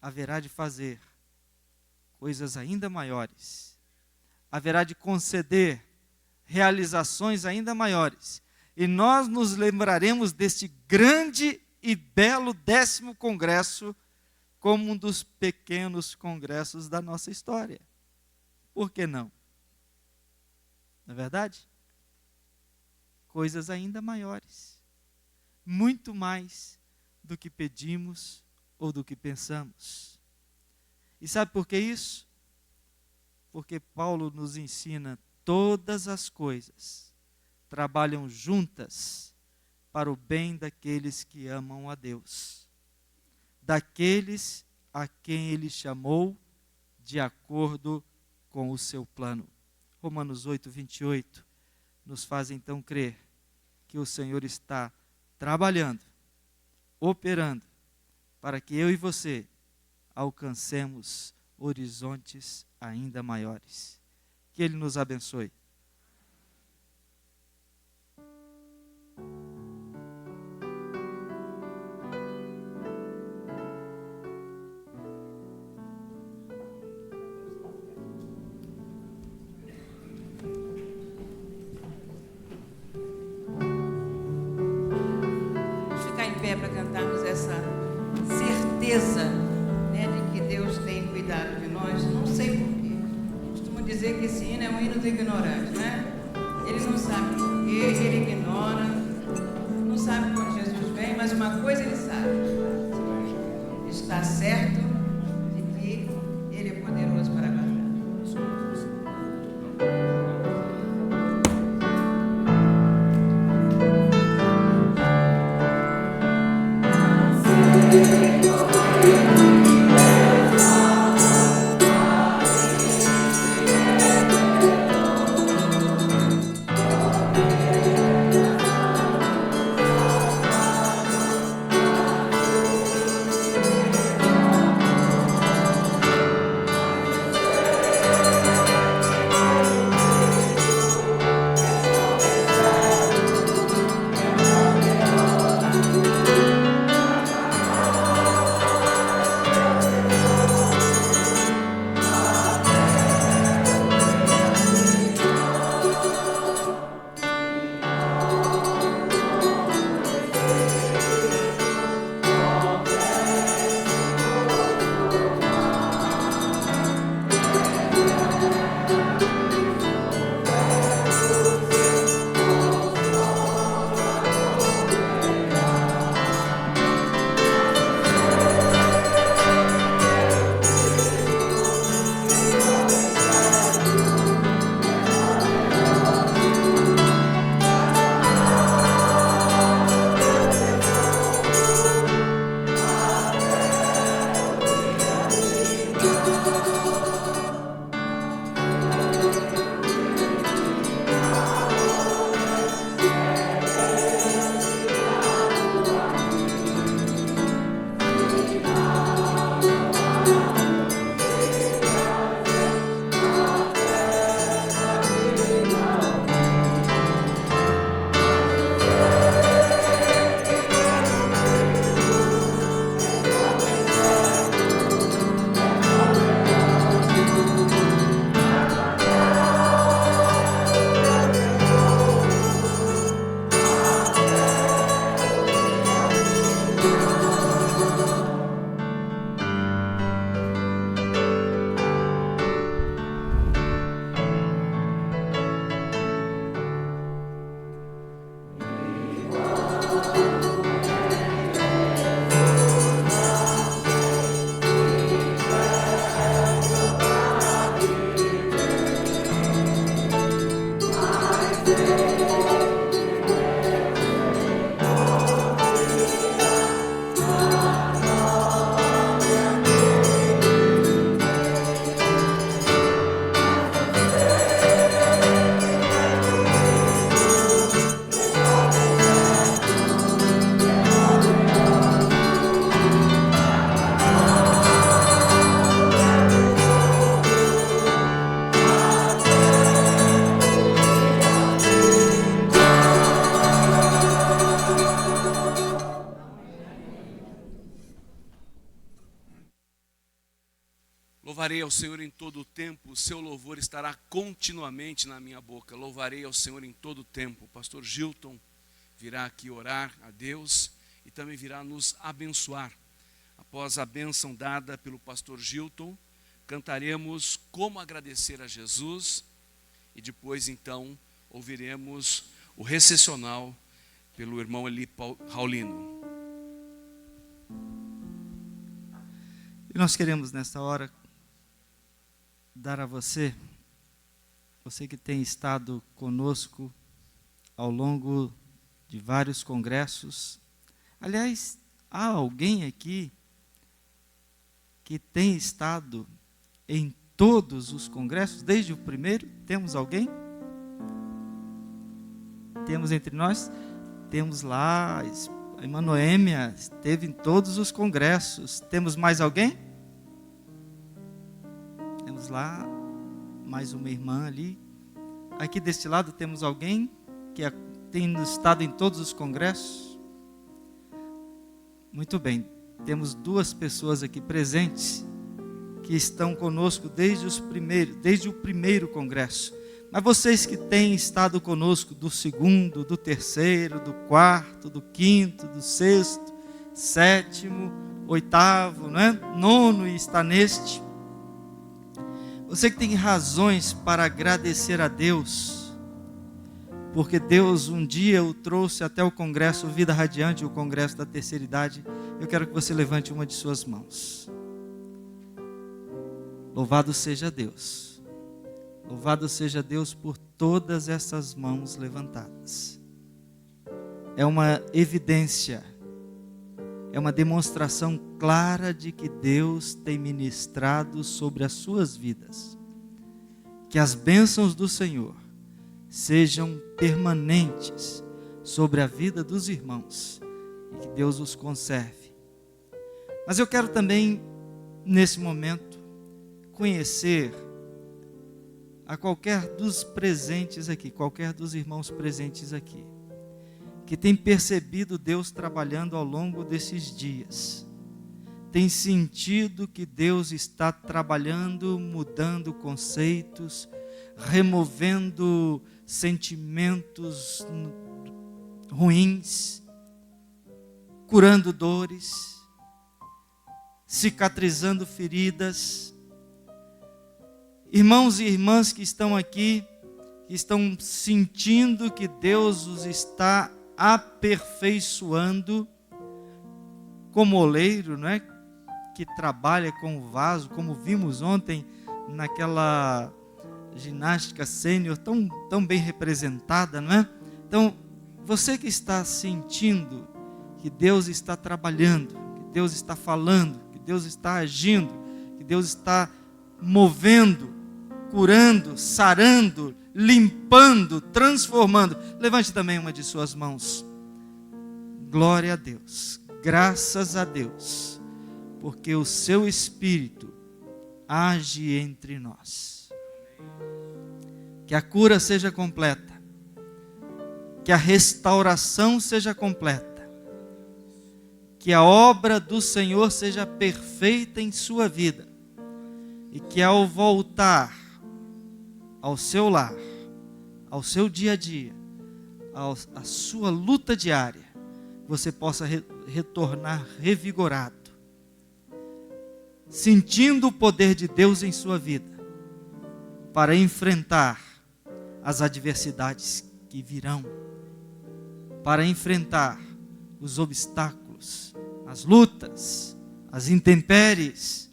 haverá de fazer coisas ainda maiores, haverá de conceder realizações ainda maiores, e nós nos lembraremos deste grande e belo 10º congresso como um dos pequenos congressos da nossa história. Por que não? Não é verdade? Coisas ainda maiores, muito mais do que pedimos ou do que pensamos. E sabe por que isso? Porque Paulo nos ensina: todas as coisas trabalham juntas para o bem daqueles que amam a Deus, daqueles a quem Ele chamou de acordo com o seu plano. Romanos 8, 28 nos faz então crer que o Senhor está trabalhando, operando, para que eu e você alcancemos horizontes ainda maiores. Que Ele nos abençoe. Para cantarmos essa certeza, né, de que Deus tem cuidado de nós. Não sei porquê. Costumo dizer que esse hino é um hino do ignorante, né? Ele não sabe porquê, ele ignora, não sabe quando Jesus vem, mas uma coisa ele sabe: está certo de que Ele é poderoso para guardar. Louvarei ao Senhor em todo o tempo, o seu louvor estará continuamente na minha boca. Louvarei ao Senhor em todo o tempo. O pastor Gilton virá aqui orar a Deus e também virá nos abençoar. Após a bênção dada pelo pastor Gilton, cantaremos Como Agradecer a Jesus e depois então ouviremos o recessional pelo irmão Eli Raulino. E nós queremos nesta hora dar a você que tem estado conosco ao longo de vários congressos. Aliás, há alguém aqui que tem estado em todos os congressos, desde o primeiro? Temos alguém? Temos entre nós? Temos lá, a irmã Noêmia esteve em todos os congressos. Temos mais alguém? Temos lá mais uma irmã ali. Aqui deste lado temos alguém que tem estado em todos os congressos? Muito bem, temos duas pessoas aqui presentes que estão conosco desde o primeiro congresso. Mas vocês que têm estado conosco do segundo, do terceiro, do quarto, do quinto, do sexto, sétimo, oitavo, não é? Nono e está neste. Você que tem razões para agradecer a Deus, porque Deus um dia o trouxe até o congresso Vida Radiante, o congresso da terceira idade. Eu quero que você levante uma de suas mãos. Louvado seja Deus. Louvado seja Deus por todas essas mãos levantadas. É uma evidência, é uma demonstração clara de que Deus tem ministrado sobre as suas vidas. Que as bênçãos do Senhor sejam permanentes sobre a vida dos irmãos e que Deus os conserve. Mas eu quero também, nesse momento, conhecer a qualquer dos presentes aqui, qualquer dos irmãos presentes aqui, que tem percebido Deus trabalhando ao longo desses dias, tem sentido que Deus está trabalhando, mudando conceitos, removendo sentimentos ruins, curando dores, cicatrizando feridas. Irmãos e irmãs que estão aqui, que estão sentindo que Deus os está aperfeiçoando, como oleiro, não é? Que trabalha com o vaso, como vimos ontem naquela ginástica sênior tão bem representada, não é? Então, você que está sentindo que Deus está trabalhando, que Deus está falando, que Deus está agindo, que Deus está movendo, curando, sarando, limpando, transformando, levante também uma de suas mãos. Glória a Deus, graças a Deus, porque o seu Espírito age entre nós. Que a cura seja completa, que a restauração seja completa, que a obra do Senhor seja perfeita em sua vida, e que ao voltar ao seu lar, ao seu dia a dia, à sua luta diária, você possa retornar revigorado, sentindo o poder de Deus em sua vida, para enfrentar as adversidades que virão, para enfrentar os obstáculos, as lutas, as intempéries,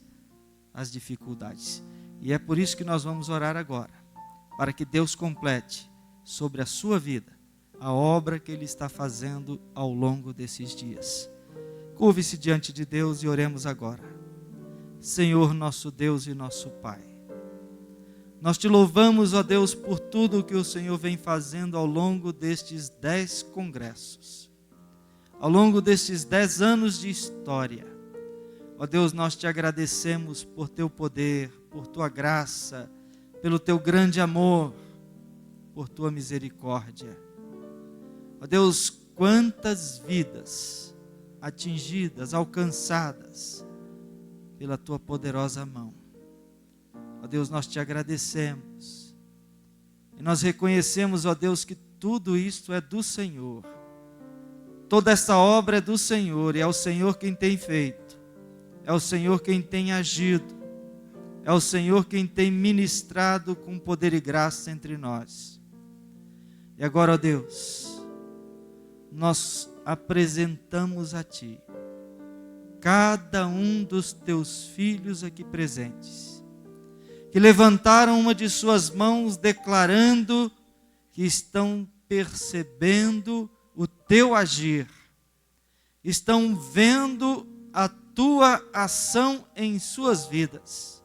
as dificuldades. E é por isso que nós vamos orar agora, para que Deus complete sobre a sua vida, a obra que Ele está fazendo ao longo desses dias. Curve-se diante de Deus e oremos agora. Senhor, nosso Deus e nosso Pai, nós te louvamos, ó Deus, por tudo o que o Senhor vem fazendo ao longo destes 10 congressos, ao longo destes 10 anos de história. Ó Deus, nós te agradecemos por teu poder, por tua graça, pelo teu grande amor, por tua misericórdia. Ó Deus, quantas vidas atingidas, alcançadas pela tua poderosa mão. Ó Deus, nós te agradecemos e nós reconhecemos, ó Deus, que tudo isto é do Senhor. Toda essa obra é do Senhor e é o Senhor quem tem feito, é o Senhor quem tem agido, é o Senhor quem tem ministrado com poder e graça entre nós. E agora, ó Deus, nós apresentamos a Ti cada um dos Teus filhos aqui presentes, que levantaram uma de suas mãos declarando que estão percebendo o Teu agir, estão vendo a Tua ação em suas vidas.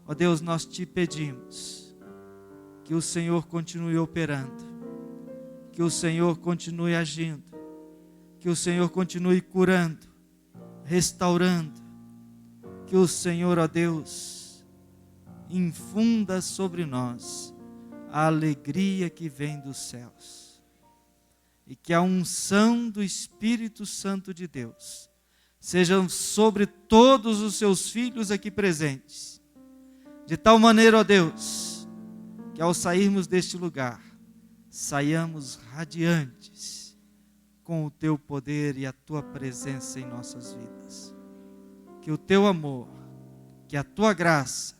Ó Deus, nós te pedimos que o Senhor continue operando, que o Senhor continue agindo, que o Senhor continue curando, restaurando, que o Senhor, ó Deus, infunda sobre nós a alegria que vem dos céus, e que a unção do Espírito Santo de Deus seja sobre todos os seus filhos aqui presentes, de tal maneira, ó Deus, que ao sairmos deste lugar, saiamos radiantes com o Teu poder e a Tua presença em nossas vidas. Que o Teu amor, que a Tua graça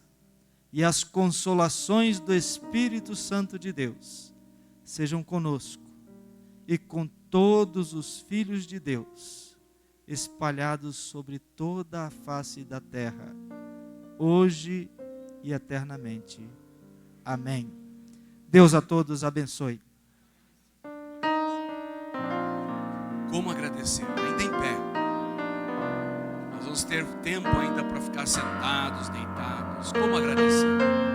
e as consolações do Espírito Santo de Deus sejam conosco e com todos os filhos de Deus espalhados sobre toda a face da terra, hoje e eternamente. Amém. Deus a todos abençoe. Como agradecer? Ainda em pé. Nós vamos ter tempo ainda para ficar sentados, deitados. Como agradecer?